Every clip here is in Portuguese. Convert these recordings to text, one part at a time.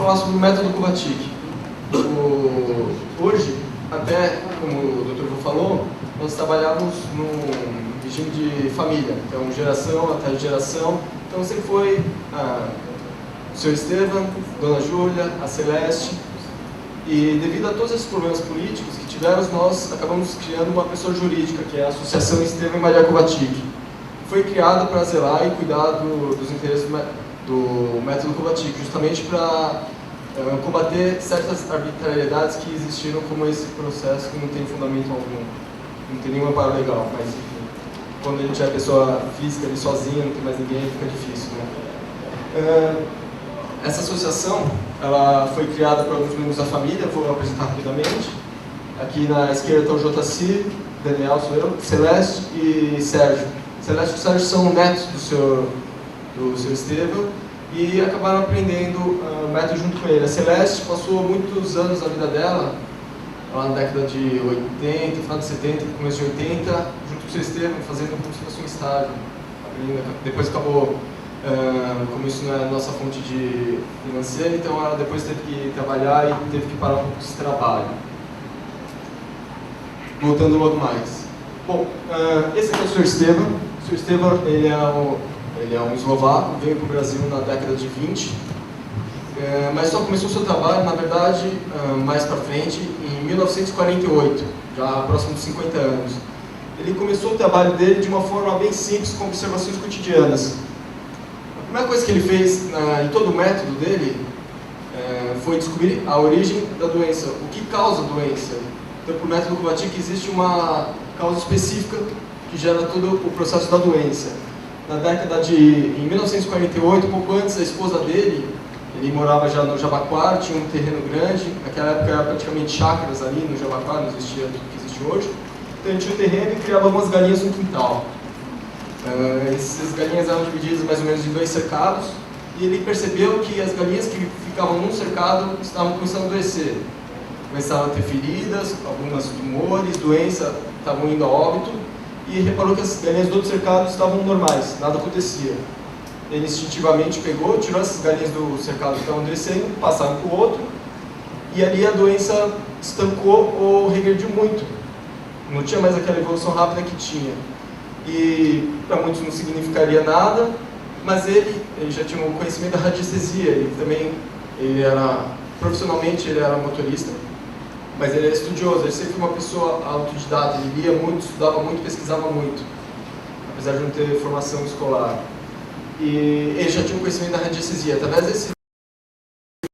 falar sobre o método Kovačić. Hoje, até como o Dr. Vô falou, nós trabalhamos num regime de família, então geração até geração. Então sempre foi o Sr. Estevam, Dona Júlia, a Celeste, e devido a todos esses problemas políticos que tivemos, nós acabamos criando uma pessoa jurídica, que é a Associação Estevam e Maria Kovačić. Foi criada para zelar e cuidar dos interesses do método Kovačić, justamente para combater certas arbitrariedades que existiram, como esse processo que não tem fundamento algum, não tem nenhuma amparo legal, mas enfim, quando a gente é pessoa física ali sozinha, não tem mais ninguém, fica difícil, né? Essa associação, ela foi criada por alguns membros da família, vou apresentar rapidamente. Aqui na esquerda está o Jotacir, Daniel, sou eu, Celeste e Sérgio. Celeste e Sérgio são netos do Sr. Estevam e acabaram aprendendo o método junto com ele. A Celeste passou muitos anos da vida dela, lá na década de 80, final de 70, começo de 80, junto com o Sr. Estevam, fazendo como se fosse um estágio. Depois acabou, como isso não é a nossa fonte de financeira, então ela depois teve que trabalhar e teve que parar um pouco esse trabalho. Voltando logo mais. Bom, esse aqui é o Sr. Estevam. O Sr. Estevam, ele é um eslovaco, veio para o Brasil na década de 20, mas só começou o seu trabalho, na verdade, mais para frente, em 1948, já próximo dos 50 anos. Ele começou o trabalho dele de uma forma bem simples, com observações cotidianas. A primeira coisa que ele fez em todo o método dele foi descobrir a origem da doença, o que causa a doença. Então, para o método Kovačić existe uma causa específica que gera todo o processo da doença. Em 1948, pouco antes, a esposa dele, ele morava já no Jabaquara, tinha um terreno grande, naquela época era praticamente chácaras ali no Jabaquara, não existia tudo que existe hoje. Então ele tinha um terreno e criava algumas galinhas no quintal. Essas galinhas eram divididas mais ou menos em 2 cercados, e ele percebeu que as galinhas que ficavam num cercado estavam começando a adoecer. Começaram a ter feridas, algumas tumores, doença, estavam indo a óbito, e reparou que as galinhas do outro cercado estavam normais, nada acontecia. Ele instintivamente pegou, tirou essas galinhas do cercado que estavam adoecendo, passaram para o outro, e ali a doença estancou ou regrediu muito. Não tinha mais aquela evolução rápida que tinha. E para muitos não significaria nada, mas ele já tinha um conhecimento da radiestesia, profissionalmente ele era motorista, mas ele era estudioso, ele sempre foi uma pessoa autodidata, ele lia muito, estudava muito, pesquisava muito, apesar de não ter formação escolar. E ele já tinha um conhecimento da radiestesia, através desse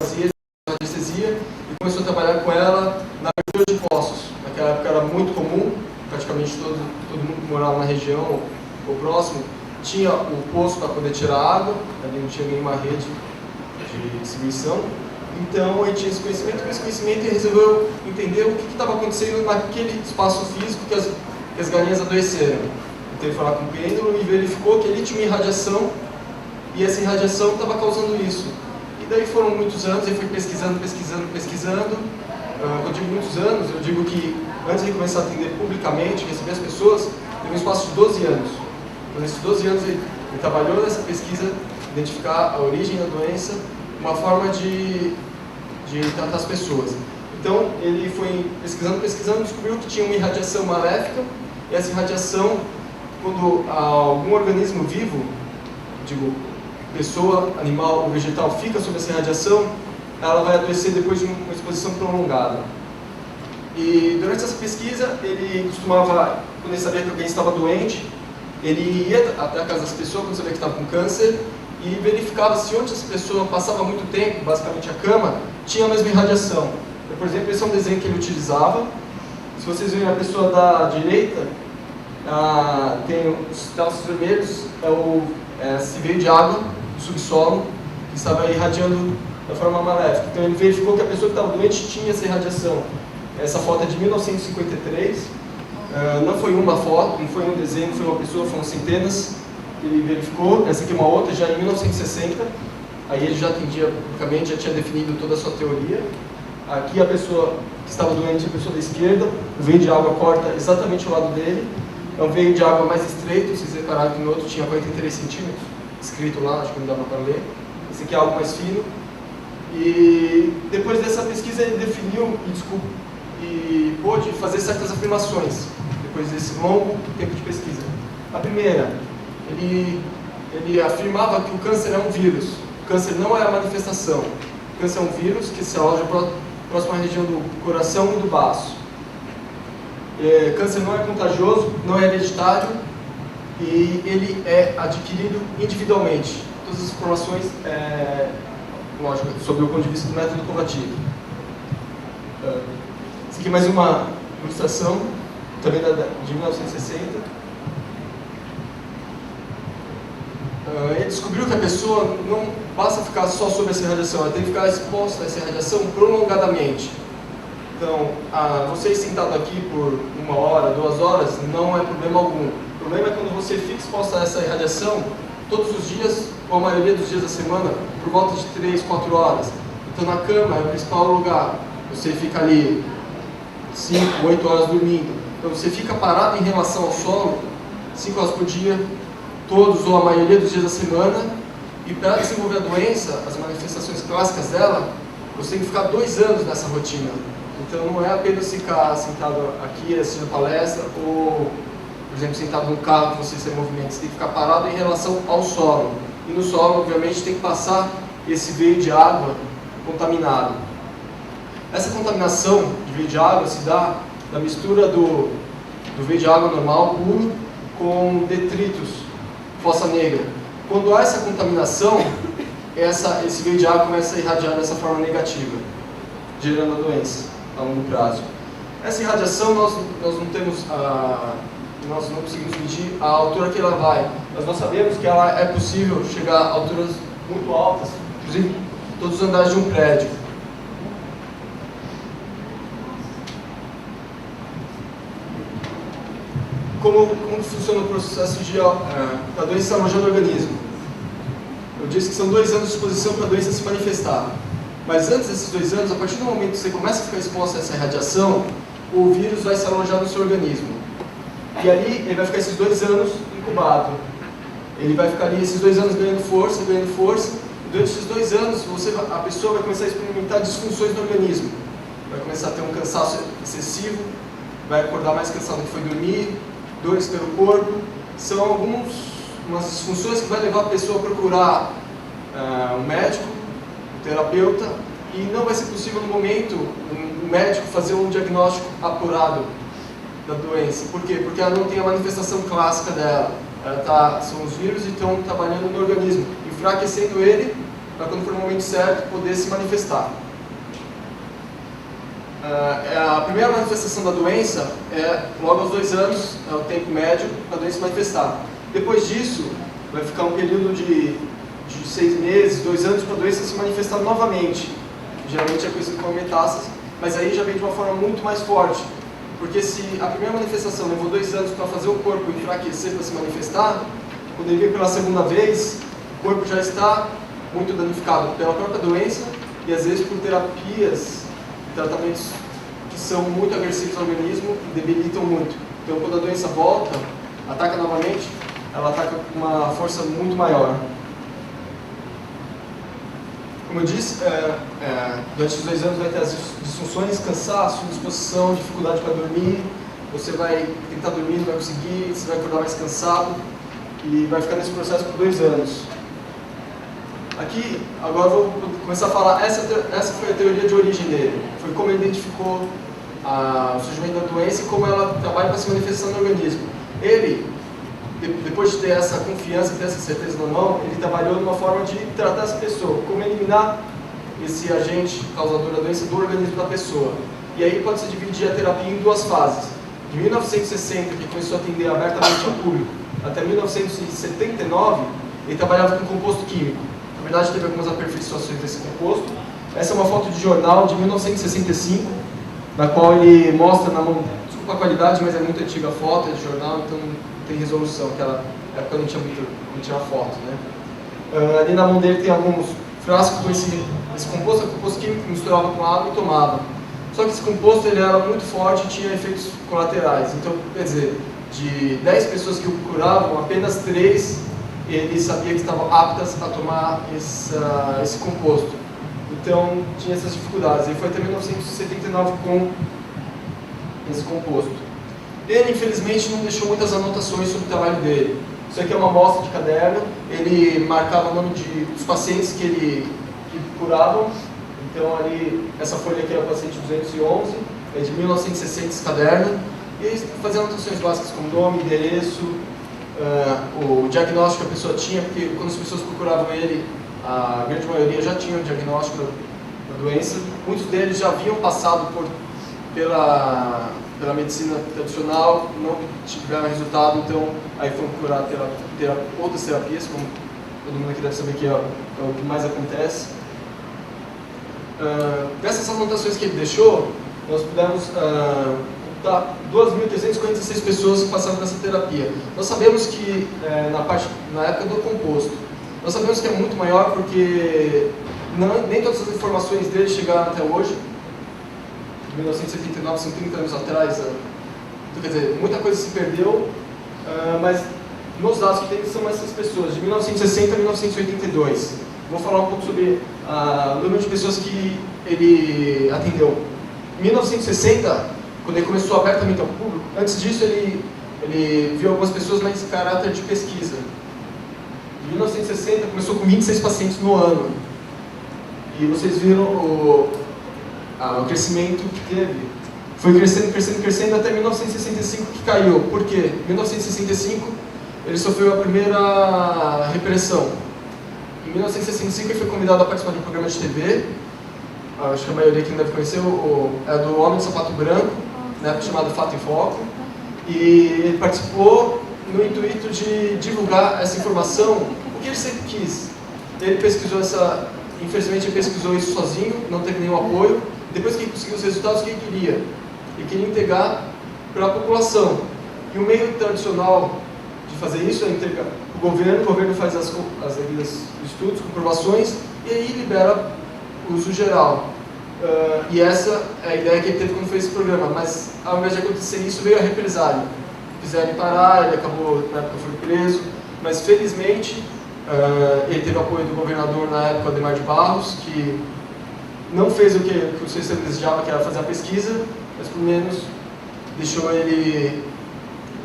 fazia radiestesia e começou a trabalhar com ela na abertura de poços. Naquela época era muito comum, praticamente todo mundo que morava na região ou próximo tinha o poço para poder tirar água, ali não tinha nenhuma rede de distribuição. Então ele tinha esse conhecimento, ele resolveu entender o que estava acontecendo naquele espaço físico que as galinhas adoeceram. Então ele foi lá com o pêndulo e verificou que ali tinha uma irradiação, e essa irradiação estava causando isso. E daí foram muitos anos, ele foi pesquisando. Eu digo muitos anos, eu digo que antes de começar a atender publicamente, receber as pessoas, teve um espaço de 12 anos. Então nesses 12 anos ele trabalhou nessa pesquisa, identificar a origem da doença, uma forma de tratar as pessoas. Então, ele foi pesquisando, descobriu que tinha uma irradiação maléfica, e essa irradiação, quando algum organismo vivo, digo, pessoa, animal ou vegetal, fica sob essa irradiação, ela vai adoecer depois de uma exposição prolongada. E durante essa pesquisa, ele costumava, quando ele sabia que alguém estava doente, ele ia até a casa das pessoas, quando sabia que estava com câncer, e verificava se onde essa pessoa passava muito tempo, basicamente a cama, tinha a mesma irradiação. Então, por exemplo, esse é um desenho que ele utilizava. Se vocês verem a pessoa da direita, tem os traços vermelhos, se veio de água do subsolo, que estava irradiando da forma maléfica. Então ele verificou que a pessoa que estava doente tinha essa irradiação. Essa foto é de 1953, não foi uma foto, não foi um desenho, não foi uma pessoa, foram centenas. Ele verificou, essa aqui é uma outra, já em 1960, aí ele já atendia publicamente, já tinha definido toda a sua teoria. Aqui a pessoa que estava doente, a pessoa da esquerda, o veio de água corta exatamente ao lado dele, é um veio de água mais estreito, vocês repararam que no outro tinha 43 centímetros, escrito lá, acho que não dava para ler. Esse aqui é algo mais fino, E depois dessa pesquisa ele definiu e pôde fazer certas afirmações, depois desse longo tempo de pesquisa. A primeira, ele afirmava que o câncer é um vírus. O câncer não é a manifestação. O câncer é um vírus que se aloja próximo à região do coração e do baço. Câncer não é contagioso, não é hereditário e ele é adquirido individualmente. Todas as informações, lógico, sobre o ponto de vista do método combativo. Essa aqui é mais uma ilustração, também de 1960. Ele descobriu que a pessoa não basta ficar só sob essa radiação, ela tem que ficar exposta a essa radiação prolongadamente. Então, você sentado aqui por 1 hora, 2 horas, não é problema algum. O problema é quando você fica exposto a essa radiação todos os dias, ou a maioria dos dias da semana, por volta de 3, 4 horas. Então, na cama é o principal lugar. Você fica ali 5, 8 horas dormindo. Então, você fica parado em relação ao solo 5 horas por dia, todos ou a maioria dos dias da semana, e para desenvolver a doença, as manifestações clássicas dela, você tem que ficar 2 anos nessa rotina. Então não é apenas ficar sentado aqui assistindo palestra, ou, por exemplo, sentado no carro que você se movimenta. Você tem que ficar parado em relação ao solo. E no solo, obviamente, tem que passar esse veio de água contaminado. Essa contaminação de veio de água se dá da mistura do veio de água normal, puro, com detritos, fossa negra. Quando há essa contaminação, esse veio de água começa a irradiar dessa forma negativa, gerando a doença a longo prazo. Essa irradiação nós não conseguimos medir a altura que ela vai, mas nós sabemos que ela é possível chegar a alturas muito altas, inclusive todos os andares de um prédio. Como funciona o processo da doença se alojando no organismo? Eu disse que são 2 anos de exposição para a doença se manifestar. Mas antes desses 2 anos, a partir do momento que você começa a ficar exposto a essa radiação, o vírus vai se alojar no seu organismo. E ali ele vai ficar esses 2 anos incubado. Ele vai ficar ali esses 2 anos ganhando força. E durante esses 2 anos, a pessoa vai começar a experimentar disfunções no organismo. Vai começar a ter um cansaço excessivo, vai acordar mais cansado do que foi dormir, dores pelo corpo. São algumas disfunções que vai levar a pessoa a procurar um médico, um terapeuta, e não vai ser possível no momento um médico fazer um diagnóstico apurado da doença. Por quê? Porque ela não tem a manifestação clássica dela. São os vírus que estão trabalhando no organismo, enfraquecendo ele para quando for o momento certo poder se manifestar. A primeira manifestação da doença é logo aos 2 anos, é o tempo médio para a doença se manifestar. Depois disso, vai ficar um período de 6 meses, 2 anos para a doença se manifestar novamente. Geralmente é conhecido como metástase, mas aí já vem de uma forma muito mais forte. Porque se a primeira manifestação levou 2 anos para fazer o corpo enfraquecer para se manifestar, quando ele vem pela segunda vez, o corpo já está muito danificado pela própria doença e às vezes por terapias, tratamentos que são muito agressivos ao organismo e debilitam muito. Então quando a doença volta, ataca novamente, ela ataca com uma força muito maior. Como eu disse, durante os 2 anos vai ter as disfunções, cansaço, indisposição, dificuldade para dormir. Você vai tentar dormir, não vai conseguir, você vai acordar mais cansado e vai ficar nesse processo por 2 anos. Aqui, agora eu vou começar a falar, essa foi a teoria de origem dele. Foi como ele identificou o surgimento da doença e como ela trabalha para se manifestar no organismo. Ele, depois de ter essa confiança, ter essa certeza na mão, ele trabalhou de uma forma de tratar essa pessoa, como eliminar esse agente causador da doença do organismo da pessoa. E aí pode-se dividir a terapia em 2 fases. De 1960, que começou a atender abertamente ao público, até 1979, ele trabalhava com composto químico. Na verdade, teve algumas aperfeiçoações desse composto. Essa é uma foto de jornal de 1965, na qual ele mostra na mão, desculpa a qualidade, mas é muito antiga a foto, é de jornal, então tem resolução, aquela época não tinha foto, né? Ali na mão dele tem alguns frascos com esse composto, composto químico que misturava com água e tomava. Só que esse composto ele era muito forte e tinha efeitos colaterais. Então, quer dizer, de 10 pessoas que o curavam, apenas 3 ele sabia que estavam aptas a tomar esse composto. então tinha essas dificuldades. Ele foi até 1979 com esse composto. Ele, infelizmente, não deixou muitas anotações sobre o trabalho dele. Isso aqui é uma amostra de caderno, ele marcava o nome dos pacientes que curavam. Então, ali, essa folha aqui é o paciente 211, é de 1960 esse caderno. E ele fazia anotações básicas como nome, endereço, o diagnóstico que a pessoa tinha, porque quando as pessoas procuravam ele, a grande maioria já tinha o diagnóstico da doença. Muitos deles já haviam passado pela medicina tradicional, não tiveram resultado, então aí foram procurar outras terapias, como todo mundo aqui deve saber que é o que mais acontece. Dessas anotações que ele deixou, nós pudemos contar 2.346 pessoas que passaram nessa terapia. Nós sabemos que, na época do composto, nós sabemos que é muito maior porque nem todas as informações dele chegaram até hoje. 1979, são 30 anos atrás, então, quer dizer, muita coisa se perdeu, mas nos dados que tem são essas pessoas, de 1960 a 1982. Vou falar um pouco sobre o número de pessoas que ele atendeu. Em 1960, quando ele começou abertamente ao público, antes disso ele viu algumas pessoas mais em caráter de pesquisa. Em 1960 começou com 26 pacientes no ano. E vocês viram o crescimento que teve. Foi crescendo, crescendo, crescendo até 1965 que caiu. Por quê? Em 1965 ele sofreu a primeira repressão. Em 1965 ele foi convidado a participar de um programa de TV. Acho que a maioria aqui não deve conhecer, é do Homem de Sapato Branco, né, chamado Fato em Foco. E ele participou no intuito de divulgar essa informação, o que ele sempre quis. Ele pesquisou infelizmente ele pesquisou isso sozinho, não teve nenhum apoio. Depois que ele conseguiu os resultados, o que ele queria? Ele queria entregar para a população. E o meio tradicional de fazer isso é entregar para o governo faz as devidas estudos, comprovações, e aí libera o uso geral. E essa é a ideia que ele teve quando fez esse programa, mas ao invés de acontecer isso, veio a represália. Fizeram ele parar, ele acabou, na época foi preso, mas felizmente ele teve apoio do governador na época, Adhemar de Barros, que não fez o que o sistema desejava, que era fazer a pesquisa, mas pelo menos deixou ele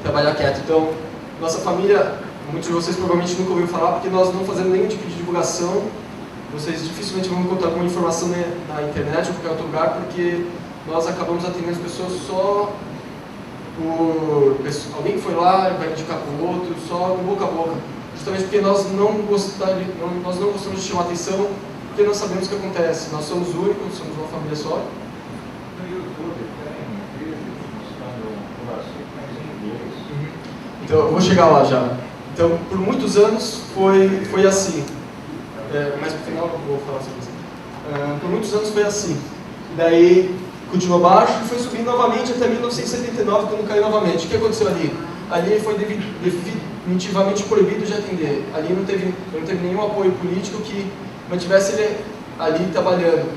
trabalhar quieto. Então, nossa família, muitos de vocês provavelmente nunca ouviram falar, porque nós não fazemos nenhum tipo de divulgação. Vocês dificilmente vão encontrar alguma informação na internet ou em qualquer outro lugar, porque nós acabamos atendendo as pessoas só por alguém que foi lá e vai indicar para o outro, só no boca a boca. Justamente porque nós não gostamos de chamar atenção, porque nós sabemos o que acontece. Nós somos únicos, somos uma família só. No YouTube tem vídeo mostrando o Brasil, mas em inglês. Então, eu vou chegar lá já. Então, por muitos anos foi assim. Mas no final eu vou falar sobre isso. Por muitos anos foi assim. Daí continuou baixo e foi subindo novamente até 1979, quando caiu novamente. O que aconteceu ali? Ali foi definitivamente proibido de atender. Ali não teve nenhum apoio político que mantivesse ele ali trabalhando.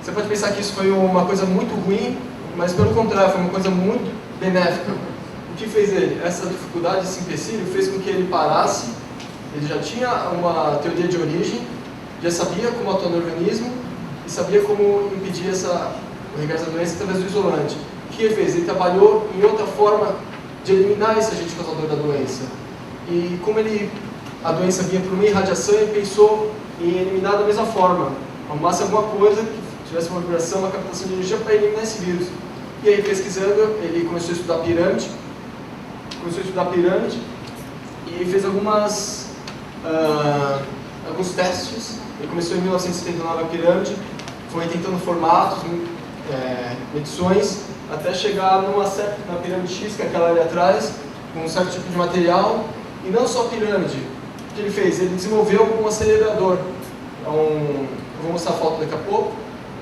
Você pode pensar que isso foi uma coisa muito ruim, mas pelo contrário, foi uma coisa muito benéfica. O que fez ele? Essa dificuldade, esse empecilho, fez com que ele parasse. Ele já tinha uma teoria de origem, já sabia como atuar no organismo e sabia como impedir o regresso da doença através do isolante. O que ele fez? Ele trabalhou em outra forma de eliminar esse agente causador da doença. E como a doença vinha por uma irradiação, ele pensou em eliminar da mesma forma. Arrumasse alguma coisa que tivesse uma vibração, uma captação de energia para eliminar esse vírus. E aí, pesquisando, ele começou a estudar pirâmide. E fez alguns testes. Ele começou em 1979 a pirâmide, foi tentando formatos, medições, até chegar na pirâmide X, que é aquela ali atrás, com um certo tipo de material. E não só pirâmide. O que ele fez? Ele desenvolveu um acelerador. Eu vou mostrar a foto daqui a pouco.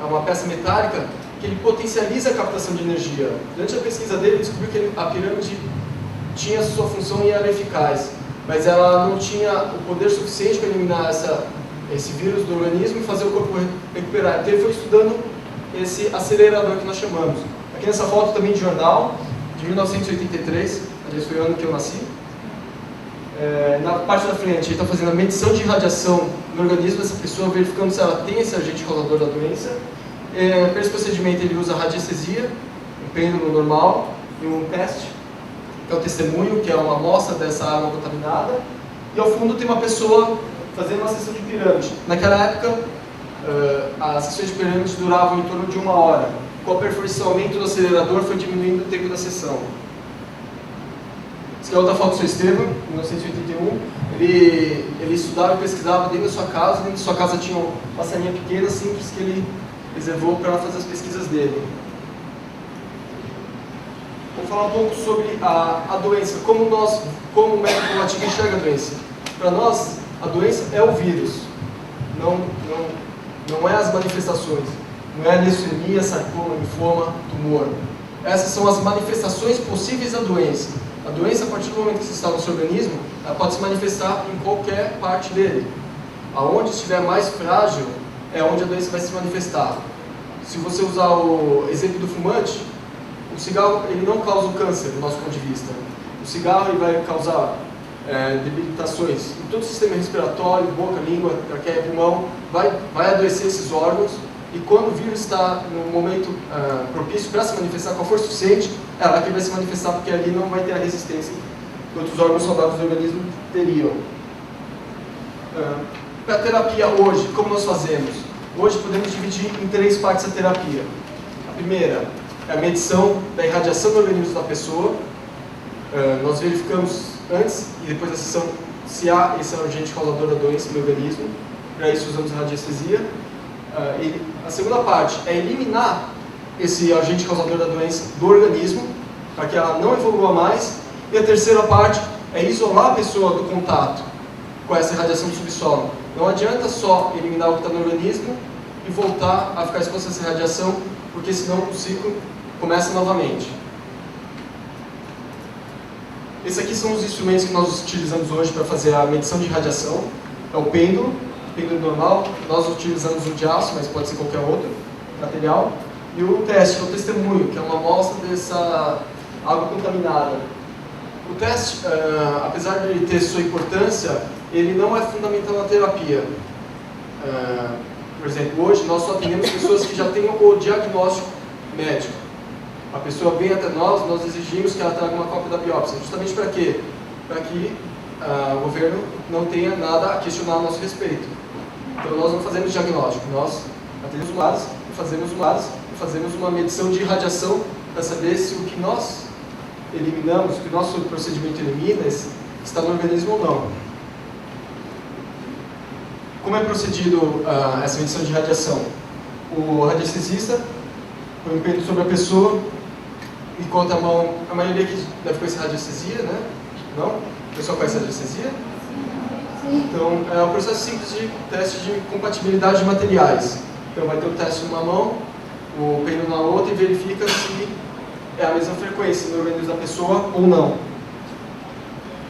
É uma peça metálica que ele potencializa a captação de energia. Durante a pesquisa dele, ele descobriu que a pirâmide tinha sua função e era eficaz, mas ela não tinha o poder suficiente para eliminar esse vírus do organismo e fazer o corpo recuperar. Então ele foi estudando esse acelerador que nós chamamos. Aqui nessa foto também de jornal, de 1983, aliás foi o ano que eu nasci. Na parte da frente, ele está fazendo a medição de radiação no organismo dessa pessoa, verificando se ela tem esse agente causador da doença. Para esse procedimento, ele usa radiestesia, um pêndulo normal e um teste, que é o testemunho, que é uma amostra dessa água contaminada. E ao fundo tem uma pessoa fazendo uma sessão de pirâmide. Naquela época, as sessões de pirâmide duravam em torno de 1 hora. Com o aperfeiçoamento do acelerador, foi diminuindo o tempo da sessão. Essa é outra foto do seu Estevam, em 1981. Ele estudava e pesquisava dentro da sua casa. Dentro da sua casa tinha uma salinha pequena, simples, que ele reservou para fazer as pesquisas dele. Vou falar um pouco sobre a doença, como o médico combativo enxerga a doença. Para nós, a doença é o vírus, não é as manifestações, não é a leucemia, sarcoma, linfoma, tumor. Essas são as manifestações possíveis da doença. A doença, a partir do momento que se está no seu organismo, ela pode se manifestar em qualquer parte dele. Aonde estiver mais frágil, é onde a doença vai se manifestar. Se você usar o exemplo do fumante, o cigarro ele não causa o câncer, do nosso ponto de vista. O cigarro ele vai causar debilitações em todo o sistema respiratório, boca, língua, traqueia, pulmão, vai adoecer esses órgãos. E quando o vírus está no momento propício para se manifestar com a força suficiente, é lá que vai se manifestar, porque ali não vai ter a resistência que outros órgãos saudáveis do organismo teriam. Para a terapia hoje, como nós fazemos? Hoje podemos dividir em 3 partes a terapia. A primeira é a medição da irradiação do organismo da pessoa. Nós verificamos antes e depois da sessão se há esse agente causador da doença no organismo. Para isso usamos radiestesia. A segunda parte é eliminar esse agente causador da doença do organismo, para que ela não evolua mais. E a terceira parte é isolar a pessoa do contato com essa radiação do subsolo. Não adianta só eliminar o que está no organismo e voltar a ficar exposto a essa radiação, porque senão o ciclo começa novamente. Esses aqui são os instrumentos que nós utilizamos hoje para fazer a medição de radiação. É o pêndulo normal, nós utilizamos o de aço, mas pode ser qualquer outro material. E o teste, que é o testemunho, que é uma amostra dessa água contaminada. O teste, apesar de ter sua importância, ele não é fundamental na terapia. Por exemplo, hoje nós só atendemos pessoas que já tenham o diagnóstico médico. A pessoa vem até nós exigimos que ela traga uma cópia da biópsia. Justamente para quê? Para que o governo não tenha nada a questionar a nosso respeito. Então nós não fazemos diagnóstico, nós atendemos usuários e fazemos uma medição de radiação para saber se o que nós eliminamos, o que o nosso procedimento elimina, está no organismo ou não. Como é procedido essa medição de radiação? O radiestesista põe um pêndulo sobre a pessoa, enquanto a mão, a maioria aqui deve conhecer radiestesia, né? Não? O pessoal conhece radiestesia? Então, é um processo simples de teste de compatibilidade de materiais. Então, vai ter o teste numa mão, o pêndulo na outra e verifica se é a mesma frequência no organismo da pessoa ou não.